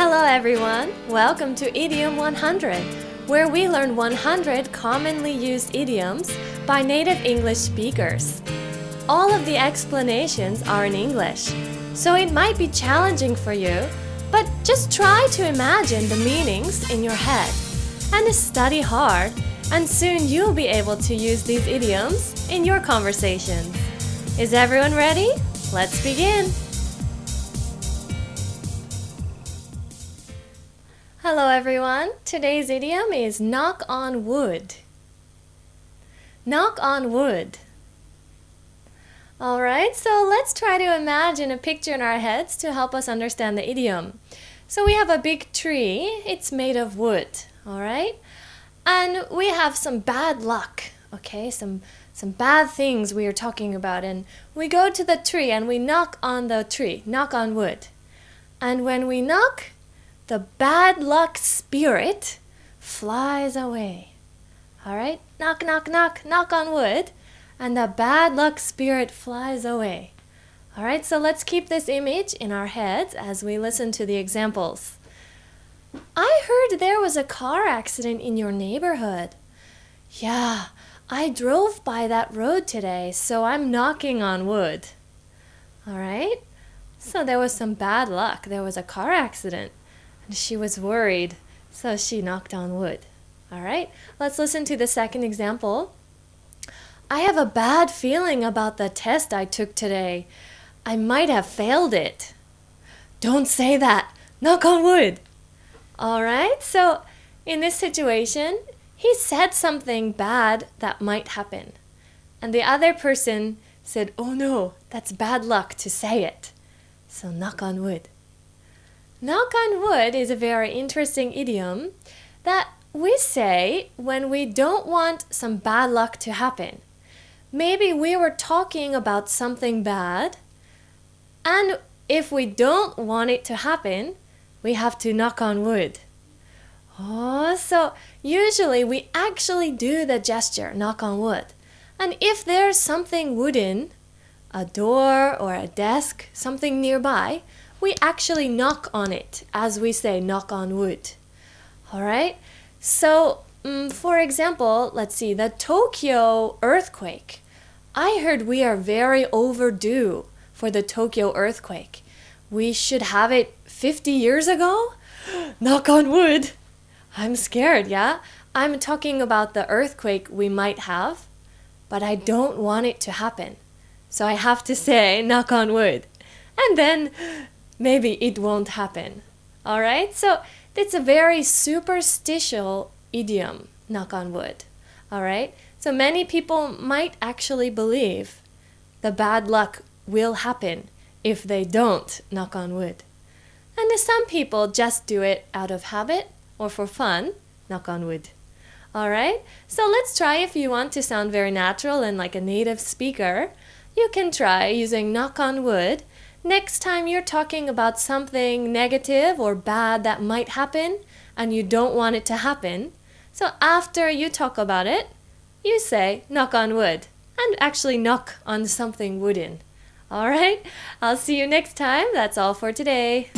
Hello everyone! Welcome to Idiom 100, where we learn 100 commonly used idioms by native English speakers. All of the explanations are in English, so it might be challenging for you, but just try to imagine the meanings in your head and study hard, and soon you'll be able to use these idioms in your conversations. Is everyone ready? Let's begin! Hello everyone! Today's idiom is knock on wood. Knock on wood. Alright, so let's try to imagine a picture in our heads to help us understand the idiom. So we have a big tree, it's made of wood, alright? And we have some bad luck, okay? Some bad things we are talking about, and we go to the tree and we knock on the tree, knock on wood. And when we knock, the bad luck spirit flies away. Alright? Knock, knock, knock, knock on wood, and the bad luck spirit flies away. Alright, so let's keep this image in our heads as we listen to the examples. I heard there was a car accident in your neighborhood. Yeah, I drove by that road today, so I'm knocking on wood. Alright? So there was some bad luck. There was a car accident. She was worried, so she knocked on wood. Alright, let's listen to the second example. I have a bad feeling about the test I took today. I might have failed it. Don't say that. Knock on wood. Alright, so in this situation, he said something bad that might happen. And the other person said, oh no, that's bad luck to say it. So knock on wood. Knock on wood is a very interesting idiom that we say when we don't want some bad luck to happen. Maybe we were talking about something bad, and if we don't want it to happen, we have to knock on wood. Oh, so usually we actually do the gesture, knock on wood. And if there's something wooden, a door or a desk, something nearby, we actually knock on it, as we say, knock on wood. Alright? So, for example, let's see, the Tokyo earthquake. I heard we are very overdue for the Tokyo earthquake. We should have it 50 years ago? Knock on wood. I'm scared, yeah? I'm talking about the earthquake we might have, but I don't want it to happen. So I have to say, knock on wood. And then maybe it won't happen. Alright? So it's a very superstitious idiom, knock on wood. Alright? So many people might actually believe the bad luck will happen if they don't knock on wood. And some people just do it out of habit or for fun, knock on wood. Alright? So let's try. If you want to sound very natural and like a native speaker, you can try using knock on wood next time you're talking about something negative or bad that might happen and you don't want it to happen. So after you talk about it, you say knock on wood and actually knock on something wooden. Alright? I'll see you next time. That's all for today.